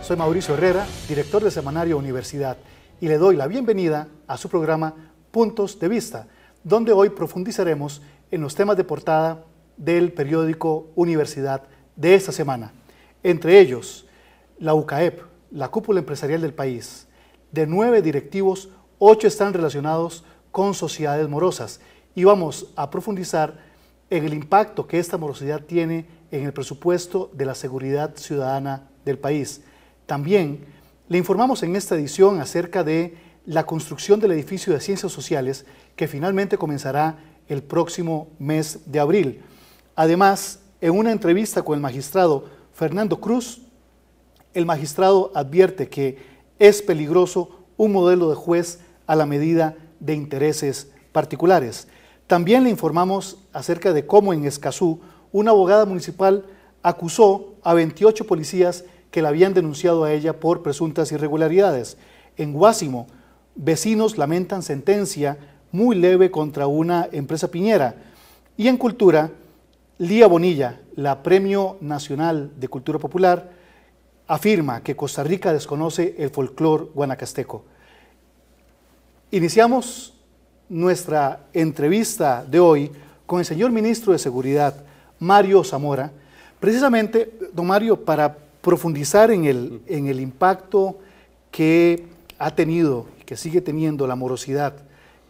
Soy Mauricio Herrera, director del semanario Universidad, y le doy la bienvenida a su programa Puntos de Vista, donde hoy profundizaremos en los temas de portada del periódico Universidad de esta semana. Entre ellos, la UCAEP, la cúpula empresarial del país. De 9 directivos, 8 están relacionados con sociedades morosas, y vamos a profundizar en el impacto que esta morosidad tiene en el presupuesto de la seguridad ciudadana del país. También le informamos en esta edición acerca de la construcción del edificio de Ciencias Sociales que finalmente comenzará el próximo mes de abril. Además, en una entrevista con el magistrado Fernando Cruz, el magistrado advierte que es peligroso un modelo de juez a la medida de intereses particulares. También le informamos acerca de cómo en Escazú una abogada municipal acusó a 28 policías que la habían denunciado a ella por presuntas irregularidades. En Guásimo, vecinos lamentan sentencia muy leve contra una empresa piñera. Y en Cultura, Lía Bonilla, la Premio Nacional de Cultura Popular, afirma que Costa Rica desconoce el folclore guanacasteco. Iniciamos nuestra entrevista de hoy con el señor ministro de Seguridad, Mario Zamora, precisamente, don Mario, para profundizar en el impacto que ha tenido y que sigue teniendo la morosidad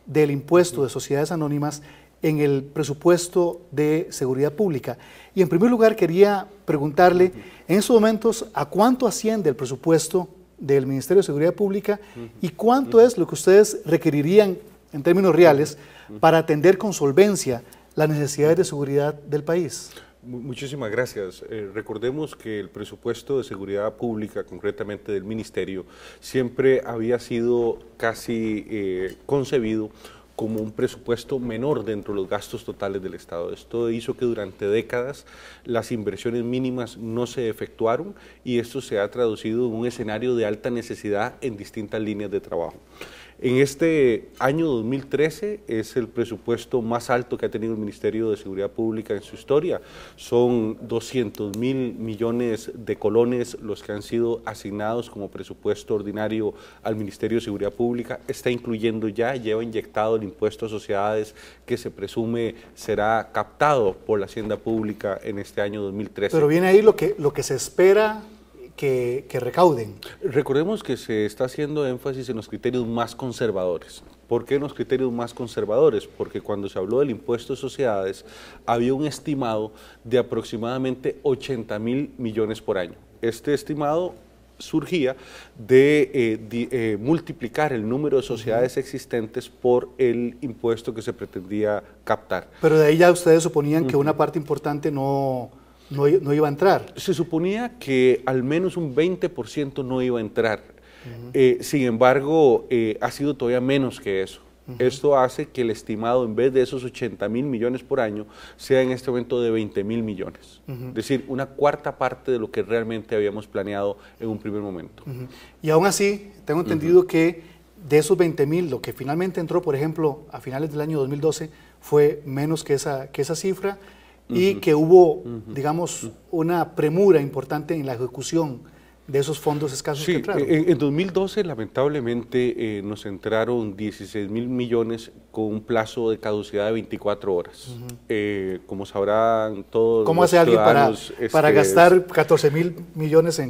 del impuesto de sociedades anónimas en el presupuesto de seguridad pública. Y en primer lugar quería preguntarle, en estos momentos, ¿a cuánto asciende el presupuesto del Ministerio de Seguridad Pública y cuánto es lo que ustedes requerirían en términos reales para atender con solvencia las necesidades de seguridad del país? Muchísimas gracias. Recordemos que el presupuesto de seguridad pública, concretamente del Ministerio, siempre había sido casi concebido como un presupuesto menor dentro de los gastos totales del Estado. Esto hizo que durante décadas las inversiones mínimas no se efectuaron y esto se ha traducido en un escenario de alta necesidad en distintas líneas de trabajo. En este año 2013 es el presupuesto más alto que ha tenido el Ministerio de Seguridad Pública en su historia. Son 200.000 millones de colones los que han sido asignados como presupuesto ordinario al Ministerio de Seguridad Pública. Está incluyendo ya, lleva inyectado el impuesto a sociedades que se presume será captado por la Hacienda Pública en este año 2013. Pero viene ahí lo que se espera que recauden. Recordemos que se está haciendo énfasis en los criterios más conservadores. ¿Por qué en los criterios más conservadores? Porque cuando se habló del impuesto de sociedades había un estimado de aproximadamente 80.000 millones por año. Este estimado surgía de multiplicar el número de sociedades existentes por el impuesto que se pretendía captar. Pero de ahí ya ustedes suponían que una parte importante no iba a entrar. Se suponía que al menos un 20% no iba a entrar. Sin embargo, ha sido todavía menos que eso. Esto hace que el estimado, en vez de esos 80.000 millones por año, sea en este momento de 20.000 millones. Es decir, una cuarta parte de lo que realmente habíamos planeado en un primer momento. Y aún así, tengo entendido que de esos 20.000, lo que finalmente entró, por ejemplo, a finales del año 2012, fue menos que esa cifra, y que hubo, digamos, una premura importante en la ejecución de esos fondos escasos que entraron. En 2012 lamentablemente nos entraron 16.000 millones con un plazo de caducidad de 24 horas. Como sabrán todos ¿Cómo hace alguien para gastar 14.000 millones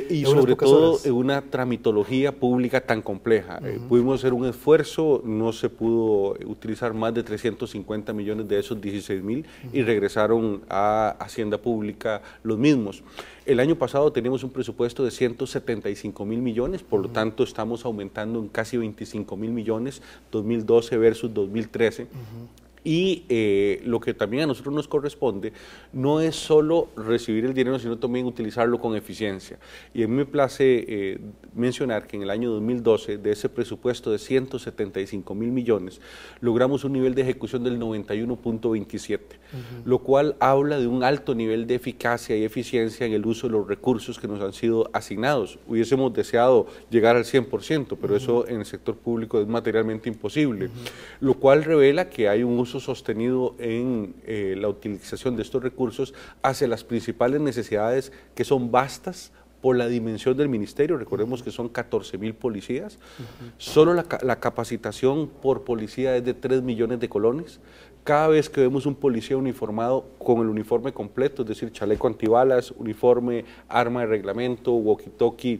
y sobre todo en una tramitología pública tan compleja? Pudimos hacer un esfuerzo, no se pudo utilizar más de 350 millones de esos 16.000 y regresaron a Hacienda Pública los mismos. El año pasado teníamos un presupuesto de 175.000 millones, por lo tanto estamos aumentando en casi 25.000 millones, 2012 versus 2013. Y lo que también a nosotros nos corresponde no es solo recibir el dinero, sino también utilizarlo con eficiencia. Y a mí me place mencionar que en el año 2012, de ese presupuesto de 175.000 millones, logramos un nivel de ejecución del 91.27, lo cual habla de un alto nivel de eficacia y eficiencia en el uso de los recursos que nos han sido asignados. Hubiésemos deseado llegar al 100%, pero eso en el sector público es materialmente imposible, lo cual revela que hay un uso sostenido en la utilización de estos recursos hacia las principales necesidades que son vastas, por la dimensión del ministerio. Recordemos que son 14.000 policías. Solo la capacitación por policía es de 3 millones de colones. Cada vez que vemos un policía uniformado con el uniforme completo, es decir, chaleco antibalas, uniforme, arma de reglamento, walkie-talkie,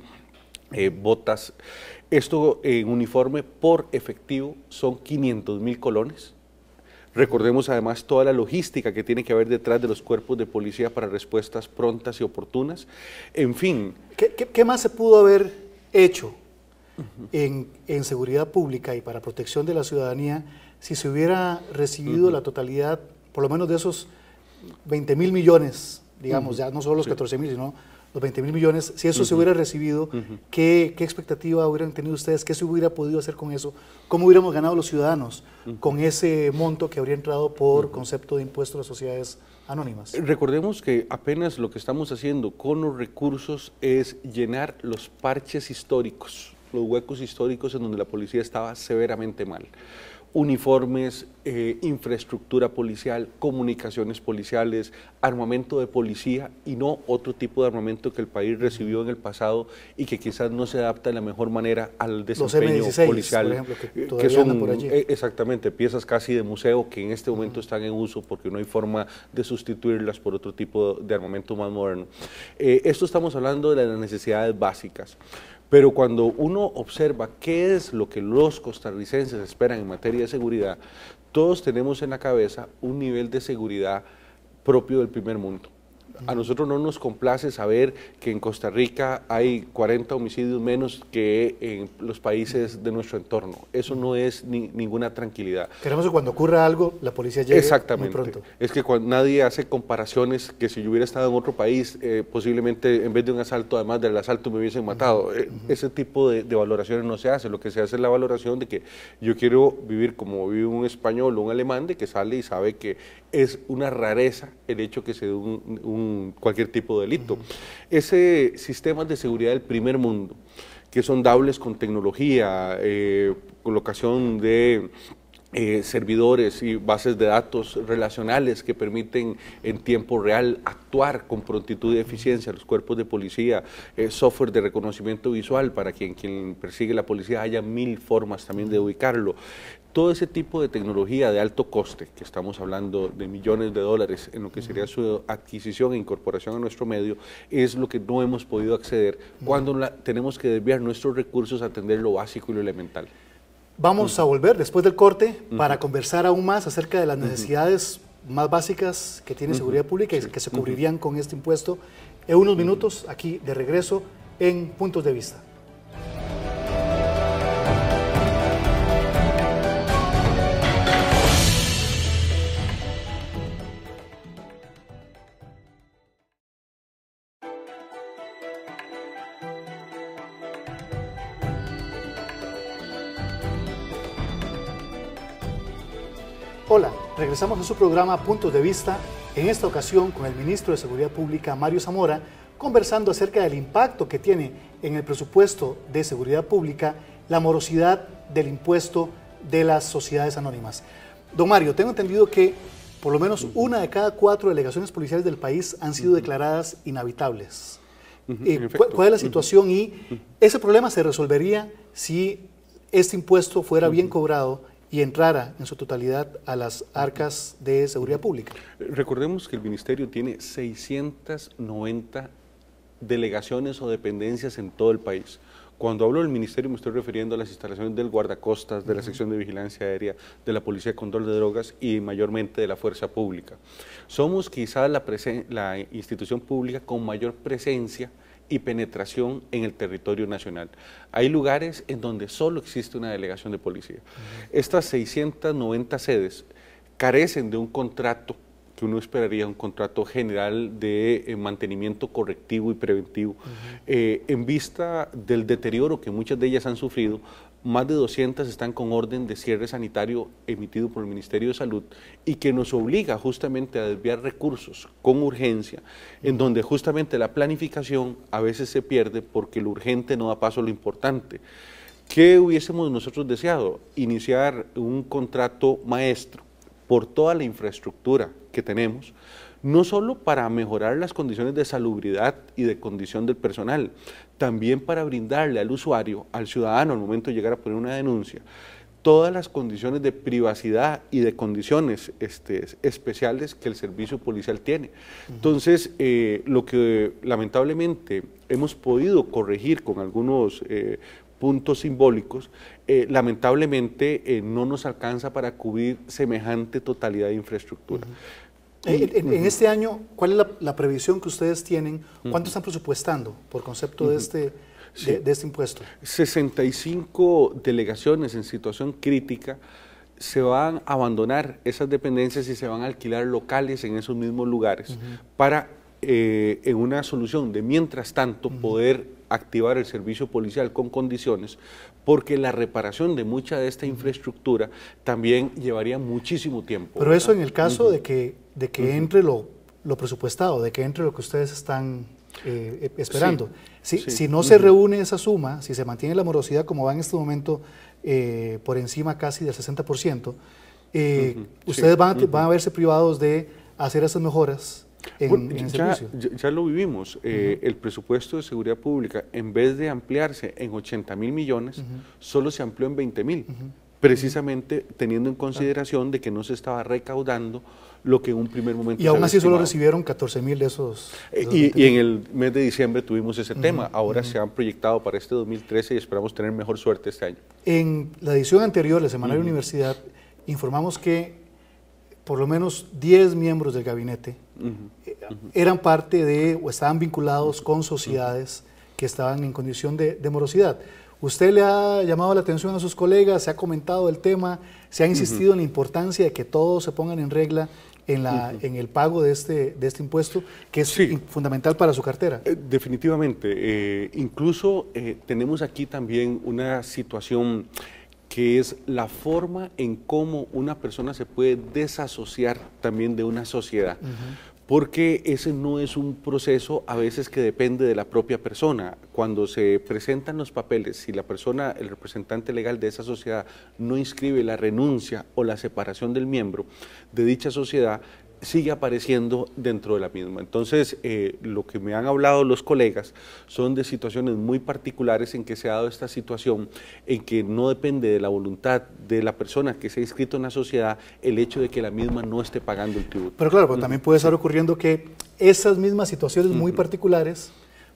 botas, esto en uniforme por efectivo son 500.000 colones. Recordemos además toda la logística que tiene que haber detrás de los cuerpos de policía para respuestas prontas y oportunas. En fin. ¿Qué más se pudo haber hecho en seguridad pública y para protección de la ciudadanía si se hubiera recibido la totalidad, por lo menos de esos 20.000 millones, digamos, ya no solo los 14.000, sino los 20.000 millones, si eso se hubiera recibido, ¿qué expectativa hubieran tenido ustedes? ¿Qué se hubiera podido hacer con eso? ¿Cómo hubiéramos ganado los ciudadanos con ese monto que habría entrado por concepto de impuesto a las sociedades anónimas? Recordemos que apenas lo que estamos haciendo con los recursos es llenar los parches históricos, los huecos históricos en donde la policía estaba severamente mal. Uniformes, infraestructura policial, comunicaciones policiales, armamento de policía y no otro tipo de armamento que el país recibió en el pasado y que quizás no se adapta de la mejor manera al desempeño policial. Por ejemplo, que son por allí. Exactamente, piezas casi de museo que en este momento están en uso porque no hay forma de sustituirlas por otro tipo de armamento más moderno. Esto estamos hablando de las necesidades básicas. Pero cuando uno observa qué es lo que los costarricenses esperan en materia de seguridad, todos tenemos en la cabeza un nivel de seguridad propio del primer mundo. A nosotros no nos complace saber que en Costa Rica hay 40 homicidios menos que en los países de nuestro entorno. Eso no es ninguna tranquilidad. Queremos que cuando ocurra algo, la policía llegue muy pronto. Es que nadie hace comparaciones que si yo hubiera estado en otro país, posiblemente en vez de un asalto, además del asalto me hubiesen matado. Ese tipo de valoraciones no se hace. Lo que se hace es la valoración de que yo quiero vivir como vive un español o un alemán, de que sale y sabe que es una rareza el hecho que se dé cualquier tipo de delito. Ese sistema de seguridad del primer mundo, que son dables con tecnología, colocación de servidores y bases de datos relacionales que permiten en tiempo real actuar con prontitud y eficiencia a los cuerpos de policía, software de reconocimiento visual para quien persigue la policía, haya 1000 formas también de ubicarlo. Todo ese tipo de tecnología de alto coste, que estamos hablando de millones de dólares en lo que sería su adquisición e incorporación a nuestro medio, es lo que no hemos podido acceder cuando tenemos que desviar nuestros recursos a atender lo básico y lo elemental. Vamos a volver después del corte para conversar aún más acerca de las necesidades más básicas que tiene seguridad pública y que se cubrirían con este impuesto en unos minutos, aquí de regreso en Puntos de Vista. Hola, regresamos a su programa Puntos de Vista, en esta ocasión con el ministro de Seguridad Pública, Mario Zamora, conversando acerca del impacto que tiene en el presupuesto de seguridad pública la morosidad del impuesto de las sociedades anónimas. Don Mario, tengo entendido que por lo menos una de cada 4 delegaciones policiales del país han sido declaradas inhabitables. ¿Cuál es la situación? Y ese problema se resolvería si este impuesto fuera bien cobrado y entrara en su totalidad a las arcas de seguridad pública. Recordemos que el Ministerio tiene 690 delegaciones o dependencias en todo el país. Cuando hablo del Ministerio me estoy refiriendo a las instalaciones del guardacostas, de la sección de vigilancia aérea, de la Policía de Control de Drogas y mayormente de la Fuerza Pública. Somos quizás la institución pública con mayor presencia y penetración en el territorio nacional. Hay lugares en donde solo existe una delegación de policía. Estas 690 sedes carecen de un contrato que uno esperaría, un contrato general de mantenimiento correctivo y preventivo. En vista del deterioro que muchas de ellas han sufrido, más de 200 están con orden de cierre sanitario emitido por el Ministerio de Salud y que nos obliga justamente a desviar recursos con urgencia, en donde justamente la planificación a veces se pierde porque lo urgente no da paso a lo importante. ¿Qué hubiésemos nosotros deseado? Iniciar un contrato maestro por toda la infraestructura que tenemos, no solo para mejorar las condiciones de salubridad y de condición del personal, también para brindarle al usuario, al ciudadano, al momento de llegar a poner una denuncia, todas las condiciones de privacidad y de condiciones especiales que el servicio policial tiene. Entonces, lo que lamentablemente hemos podido corregir con algunos puntos simbólicos, lamentablemente no nos alcanza para cubrir semejante totalidad de infraestructura. En este año, ¿cuál es la previsión que ustedes tienen? ¿Cuánto están presupuestando por concepto de este impuesto? 65 delegaciones en situación crítica se van a abandonar esas dependencias y se van a alquilar locales en esos mismos lugares para, en una solución de mientras tanto, poder activar el servicio policial con condiciones, porque la reparación de mucha de esta infraestructura también llevaría muchísimo tiempo. Pero eso en el caso de que entre lo presupuestado, de que entre lo que ustedes están esperando. Si no se reúne esa suma, si se mantiene la morosidad como va en este momento por encima casi del 60%, ustedes van a verse privados de hacer esas mejoras en el servicio. Ya lo vivimos. El presupuesto de seguridad pública, en vez de ampliarse en 80.000 millones, solo se amplió en 20.000, precisamente teniendo en consideración de que no se estaba recaudando lo que en un primer momento. Y aún así solo recibieron 14.000 de esos. Y en el mes de diciembre tuvimos ese tema. Ahora se han proyectado para este 2013 y esperamos tener mejor suerte este año. En la edición anterior, la Semanario Universidad, informamos que por lo menos 10 miembros del gabinete eran parte de o estaban vinculados con sociedades que estaban en condición de morosidad. ¿Usted le ha llamado la atención a sus colegas, se ha comentado el tema, se ha insistido en la importancia de que todos se pongan en regla en el pago de este impuesto, que es fundamental para su cartera? Definitivamente. Incluso tenemos aquí también una situación que es la forma en cómo una persona se puede desasociar también de una sociedad. Porque ese no es un proceso a veces que depende de la propia persona. Cuando se presentan los papeles, si la persona, el representante legal de esa sociedad, no inscribe la renuncia o la separación del miembro de dicha sociedad, sigue apareciendo dentro de la misma. Entonces, lo que me han hablado los colegas son de situaciones muy particulares en que se ha dado esta situación, en que no depende de la voluntad de la persona que se ha inscrito en la sociedad el hecho de que la misma no esté pagando el tributo. Pero claro, también puede estar ocurriendo que esas mismas situaciones muy particulares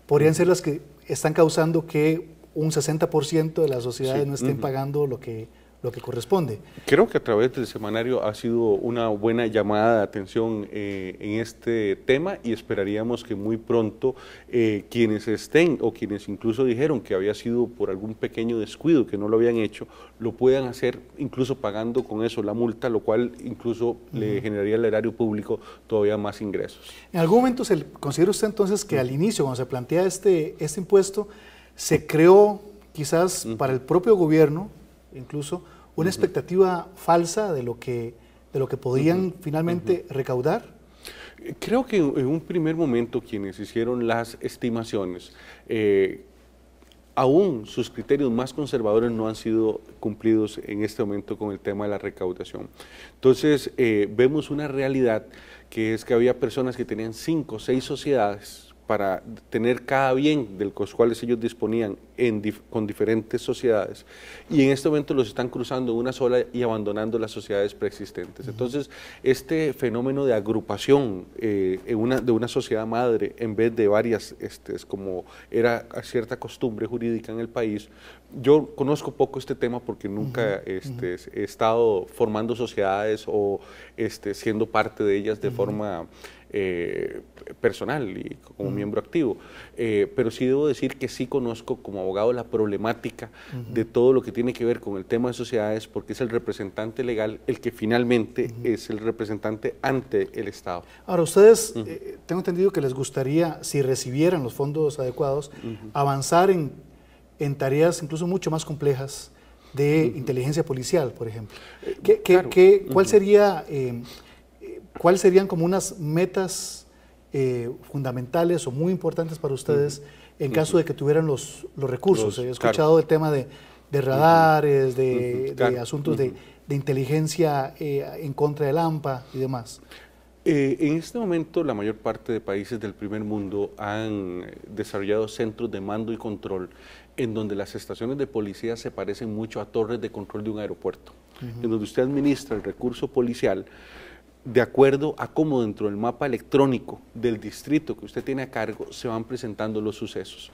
podrían ser las que están causando que un 60% de las sociedades no estén pagando lo que corresponde. Creo que a través del semanario ha sido una buena llamada de atención en este tema y esperaríamos que muy pronto quienes estén o quienes incluso dijeron que había sido por algún pequeño descuido que no lo habían hecho, lo puedan hacer incluso pagando con eso la multa, lo cual incluso le generaría al erario público todavía más ingresos. ¿En algún momento considera usted entonces que al inicio, cuando se plantea este impuesto, se creó quizás para el propio gobierno, incluso, una expectativa falsa de lo que podían finalmente recaudar? Creo que en un primer momento quienes hicieron las estimaciones, aún sus criterios más conservadores no han sido cumplidos en este momento con el tema de la recaudación. Entonces, vemos una realidad que es que había personas que tenían 5 o 6 sociedades para tener cada bien de los cuales ellos disponían con diferentes sociedades, y en este momento los están cruzando en una sola y abandonando las sociedades preexistentes. Entonces, este fenómeno de agrupación de una sociedad madre en vez de varias, como era cierta costumbre jurídica en el país, yo conozco poco este tema porque nunca he estado formando sociedades o siendo parte de ellas de forma personal y como miembro activo, pero sí debo decir que sí conozco como abogado la problemática de todo lo que tiene que ver con el tema de sociedades, porque es el representante legal el que finalmente es el representante ante el Estado. Ahora, ustedes, tengo entendido que les gustaría, si recibieran los fondos adecuados, avanzar en tareas incluso mucho más complejas de inteligencia policial, por ejemplo. ¿Cuáles serían como unas metas fundamentales o muy importantes para ustedes en caso de que tuvieran los recursos? He escuchado el tema de radares, de asuntos de inteligencia en contra del AMPA y demás. En este momento la mayor parte de países del primer mundo han desarrollado centros de mando y control en donde las estaciones de policía se parecen mucho a torres de control de un aeropuerto, en donde usted administra el recurso policial de acuerdo a cómo dentro del mapa electrónico del distrito que usted tiene a cargo se van presentando los sucesos.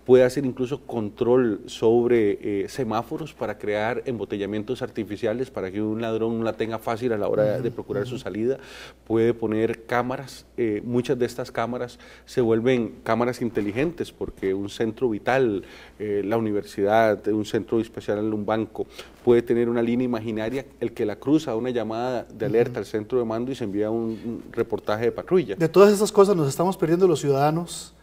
Puede hacer incluso control sobre semáforos para crear embotellamientos artificiales para que un ladrón no la tenga fácil a la hora de procurar su salida. Puede poner cámaras, muchas de estas cámaras se vuelven cámaras inteligentes porque un centro vital, la universidad, un centro especial en un banco, puede tener una línea imaginaria, el que la cruza, una llamada de alerta al centro de mando y se envía un reportaje de patrulla. De todas estas cosas nos estamos perdiendo los ciudadanos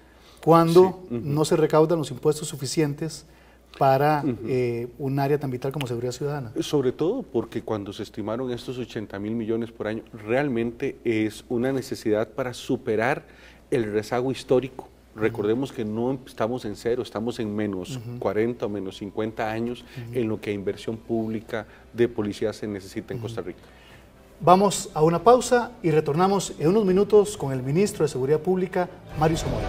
cuando no se recaudan los impuestos suficientes para un área tan vital como seguridad ciudadana. Sobre todo porque cuando se estimaron estos 80.000 millones por año, realmente es una necesidad para superar el rezago histórico. Recordemos que no estamos en cero, estamos en menos 40 o menos 50 años en lo que a inversión pública de policía se necesita en Costa Rica. Vamos a una pausa y retornamos en unos minutos con el ministro de Seguridad Pública, Mario Zamora.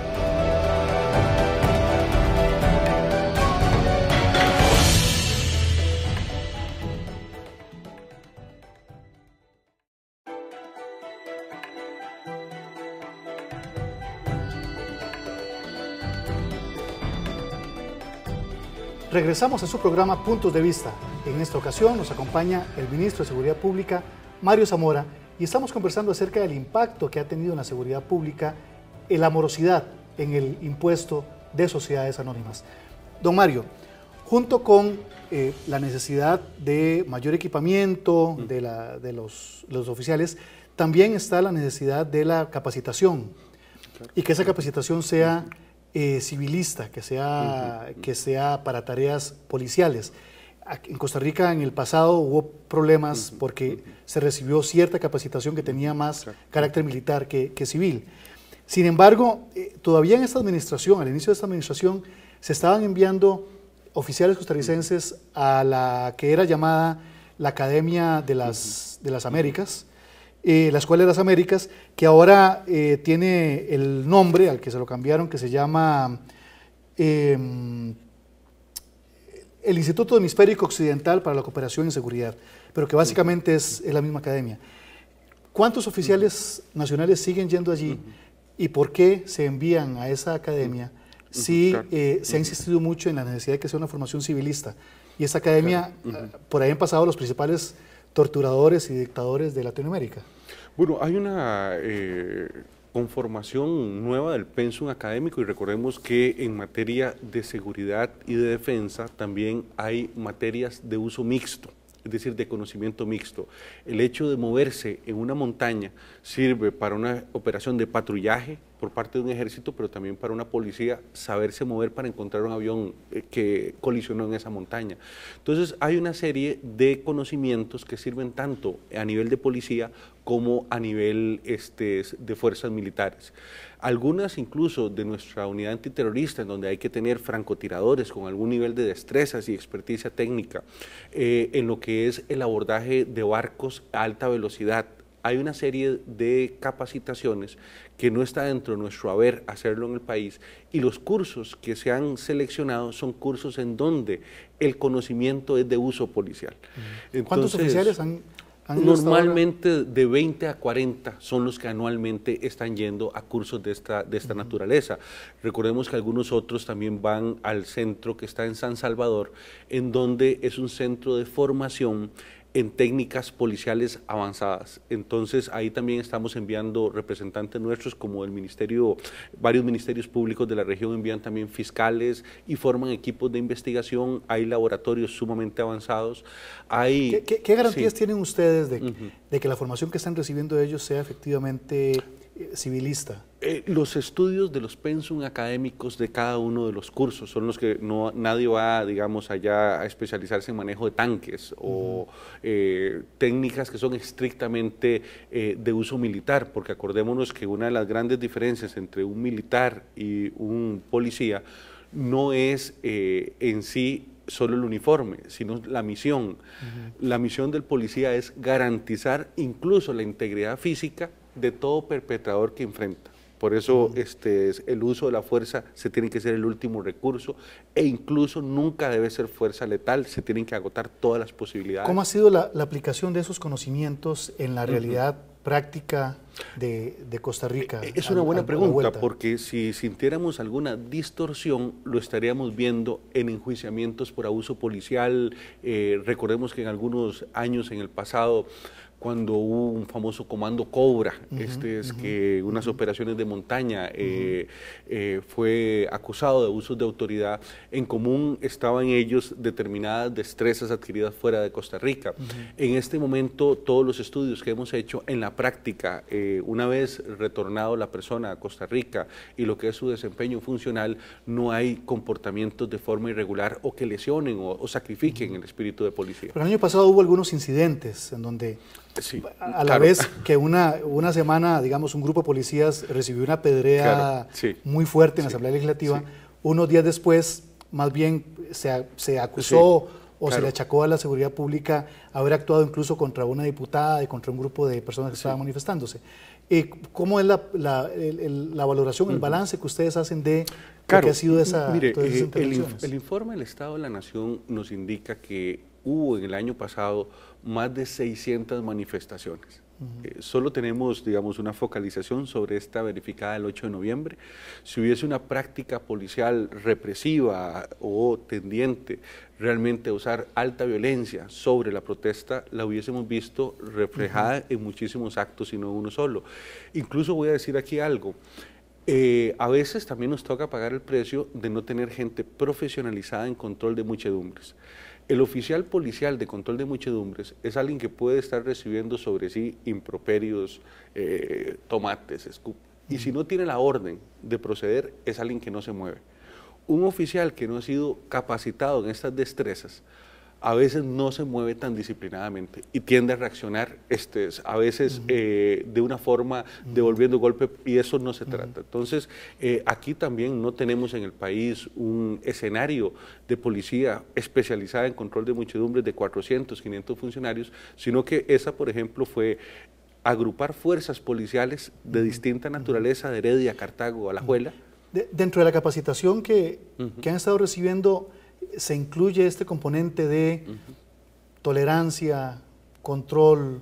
Regresamos a su programa Puntos de Vista. En esta ocasión nos acompaña el ministro de Seguridad Pública, Mario Zamora, y estamos conversando acerca del impacto que ha tenido en la seguridad pública la morosidad en el impuesto de sociedades anónimas. Don Mario, junto con la necesidad de mayor equipamiento de los oficiales, también está la necesidad de la capacitación, y que esa capacitación sea civilista, que sea para tareas policiales. En Costa Rica en el pasado hubo problemas porque se recibió cierta capacitación que tenía más carácter militar que civil. Sin embargo, todavía en esta administración, al inicio de esta administración, se estaban enviando oficiales costarricenses a la que era llamada la Academia de las Américas, la Escuela de las Américas, que ahora tiene el nombre al que se lo cambiaron, que se llama el Instituto Hemisférico Occidental para la Cooperación en Seguridad, pero que básicamente es la misma academia. ¿Cuántos oficiales nacionales siguen yendo allí y por qué se envían a esa academia si se ha insistido mucho en la necesidad de que sea una formación civilista? Y esa academia, por ahí han pasado los principales torturadores y dictadores de Latinoamérica. Bueno, hay una conformación nueva del pensum académico y recordemos que en materia de seguridad y de defensa también hay materias de uso mixto, es decir, de conocimiento mixto. El hecho de moverse en una montaña sirve para una operación de patrullaje por parte de un ejército, pero también para una policía saberse mover para encontrar un avión que colisionó en esa montaña. Entonces hay una serie de conocimientos que sirven tanto a nivel de policía como a nivel de fuerzas militares. Algunas incluso de nuestra unidad antiterrorista, en donde hay que tener francotiradores con algún nivel de destrezas y experticia técnica, en lo que es el abordaje de barcos a alta velocidad. Hay una serie de capacitaciones que no está dentro de nuestro haber hacerlo en el país, y los cursos que se han seleccionado son cursos en donde el conocimiento es de uso policial. Entonces, ¿cuántos oficiales han normalmente de 20 a 40 son los que anualmente están yendo a cursos de esta naturaleza. Recordemos que algunos otros también van al centro que está en San Salvador, en donde es un centro de formación en técnicas policiales avanzadas. Entonces ahí también estamos enviando representantes nuestros, como el ministerio, varios ministerios públicos de la región envían también fiscales y forman equipos de investigación. Hay laboratorios sumamente avanzados. Hay, ¿Qué garantías tienen ustedes de que la formación que están recibiendo ellos sea efectivamente civilista? Los estudios de los pensum académicos de cada uno de los cursos son los que nadie va, digamos, allá a especializarse en manejo de tanques o técnicas que son estrictamente de uso militar, porque acordémonos que una de las grandes diferencias entre un militar y un policía no es en sí solo el uniforme, sino la misión. La misión del policía es garantizar incluso la integridad física de todo perpetrador que enfrenta. Por eso el uso de la fuerza se tiene que ser el último recurso e incluso nunca debe ser fuerza letal, se tienen que agotar todas las posibilidades. ¿Cómo ha sido la aplicación de esos conocimientos en la realidad práctica de Costa Rica? Es una buena pregunta, porque si sintiéramos alguna distorsión, lo estaríamos viendo en enjuiciamientos por abuso policial. Recordemos que en algunos años en el pasado, cuando hubo un famoso comando Cobra, que unas operaciones de montaña, fue acusado de abusos de autoridad. En común estaban ellos determinadas destrezas adquiridas fuera de Costa Rica. En este momento, todos los estudios que hemos hecho en la práctica, una vez retornado la persona a Costa Rica y lo que es su desempeño funcional, no hay comportamientos de forma irregular o que lesionen o sacrifiquen el espíritu de policía. Pero el año pasado hubo algunos incidentes en donde sí, a la vez que una semana, digamos, un grupo de policías recibió una pedrea muy fuerte en la Asamblea Legislativa, unos días después más bien se acusó o se le achacó a la seguridad pública haber actuado incluso contra una diputada y contra un grupo de personas que estaban manifestándose. ¿Cómo es la valoración, el balance que ustedes hacen de lo que ha sido todas esas intervenciones? El informe del Estado de la Nación nos indica que hubo en el año pasado más de 600 manifestaciones. Solo tenemos, digamos, una focalización sobre esta verificada el 8 de noviembre. Si hubiese una práctica policial represiva o tendiente realmente a usar alta violencia sobre la protesta, la hubiésemos visto reflejada en muchísimos actos y no en uno solo. Incluso voy a decir aquí algo. A veces también nos toca pagar el precio de no tener gente profesionalizada en control de muchedumbres. El oficial policial de control de muchedumbres es alguien que puede estar recibiendo sobre sí improperios, tomates, y si no tiene la orden de proceder, es alguien que no se mueve. Un oficial que no ha sido capacitado en estas destrezas, a veces no se mueve tan disciplinadamente y tiende a reaccionar a veces de una forma devolviendo golpe, y eso no se trata. Entonces, aquí también no tenemos en el país un escenario de policía especializada en control de muchedumbres de 400, 500 funcionarios, sino que esa, por ejemplo, fue agrupar fuerzas policiales de distinta naturaleza, de Heredia, Cartago, Alajuela. Dentro de la capacitación que han estado recibiendo, ¿se incluye este componente de tolerancia, control,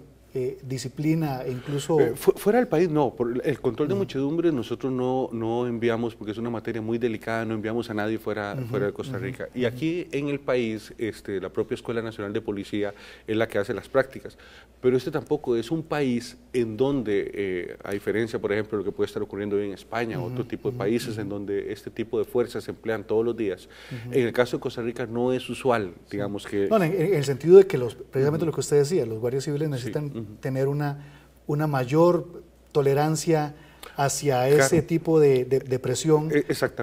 disciplina e incluso...? Fuera del país no, por el control de muchedumbres nosotros no enviamos, porque es una materia muy delicada, no enviamos a nadie fuera de Costa Rica. Y aquí en el país, la propia Escuela Nacional de Policía es la que hace las prácticas. Pero tampoco es un país en donde, a diferencia, por ejemplo, de lo que puede estar ocurriendo hoy en España o otro tipo de países en donde este tipo de fuerzas se emplean todos los días, en el caso de Costa Rica no es usual, digamos que... No, en el sentido de que precisamente lo que usted decía, los guardias civiles necesitan tener una mayor tolerancia hacia ese tipo de presión,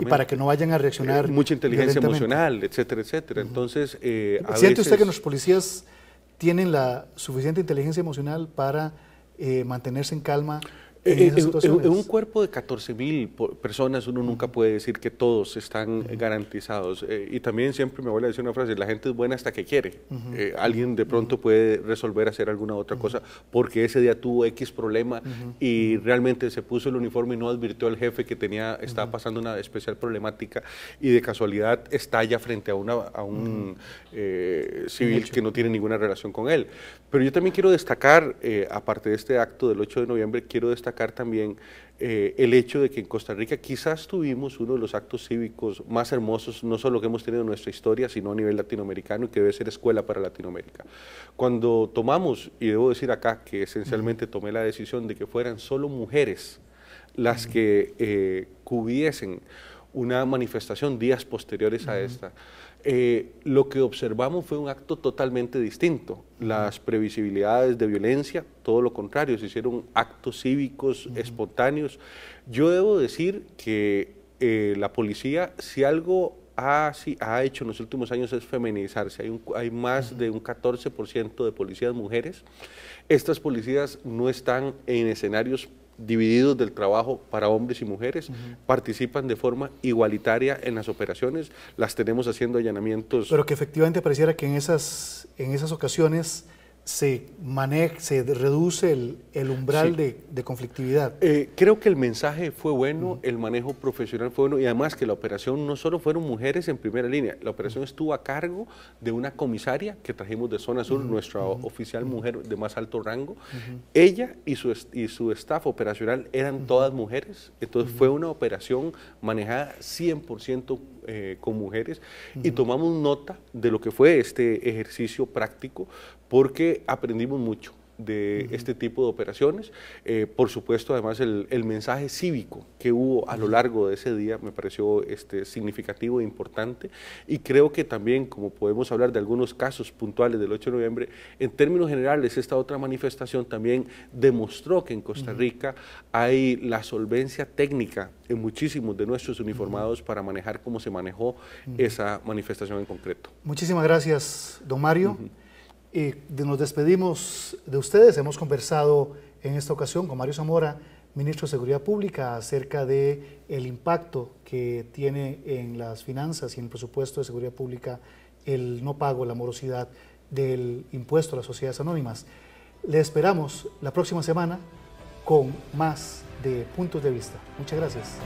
y para que no vayan a reaccionar mucha inteligencia emocional, etcétera, etcétera. Entonces, ¿siente usted que los policías tienen la suficiente inteligencia emocional para mantenerse en calma en esas situaciones? En un cuerpo de 14,000 personas uno nunca puede decir que todos están garantizados. Y también siempre me voy a decir una frase: la gente es buena hasta que quiere. Alguien de pronto puede resolver hacer alguna otra cosa porque ese día tuvo X problema y realmente se puso el uniforme y no advirtió al jefe que estaba pasando una especial problemática, y de casualidad estalla frente a un civil que no tiene ninguna relación con él. Pero yo también quiero destacar, aparte de este acto del 8 de noviembre, quiero destacar también el hecho de que en Costa Rica quizás tuvimos uno de los actos cívicos más hermosos, no solo que hemos tenido en nuestra historia, sino a nivel latinoamericano, y que debe ser escuela para Latinoamérica. Cuando tomamos, y debo decir acá que esencialmente tomé la decisión de que fueran solo mujeres las que cubriesen una manifestación días posteriores a esta, lo que observamos fue un acto totalmente distinto. Las previsibilidades de violencia, todo lo contrario, se hicieron actos cívicos espontáneos. Yo debo decir que la policía, si algo ha hecho en los últimos años, es feminizarse. Hay más de un 14% de policías mujeres. Estas policías no están en escenarios divididos del trabajo para hombres y mujeres, participan de forma igualitaria en las operaciones, las tenemos haciendo allanamientos. Pero que efectivamente pareciera que en esas ocasiones se reduce el umbral de conflictividad. Creo que el mensaje fue bueno, el manejo profesional fue bueno y además que la operación no solo fueron mujeres en primera línea, la operación estuvo a cargo de una comisaria que trajimos de Zona Sur, nuestra oficial mujer de más alto rango. Ella y su staff operacional eran todas mujeres, entonces fue una operación manejada 100% con mujeres y tomamos nota de lo que fue este ejercicio práctico porque aprendimos mucho de este tipo de operaciones. Por supuesto, además, el mensaje cívico que hubo a lo largo de ese día me pareció significativo e importante, y creo que también, como podemos hablar de algunos casos puntuales del 8 de noviembre, en términos generales, esta otra manifestación también demostró que en Costa Rica hay la solvencia técnica en muchísimos de nuestros uniformados para manejar como se manejó esa manifestación en concreto. Muchísimas gracias, don Mario. Nos despedimos de ustedes. Hemos conversado en esta ocasión con Mario Zamora, ministro de Seguridad Pública, acerca del impacto que tiene en las finanzas y en el presupuesto de seguridad pública el no pago, la morosidad del impuesto a las sociedades anónimas. Le esperamos la próxima semana con más de Puntos de Vista. Muchas gracias.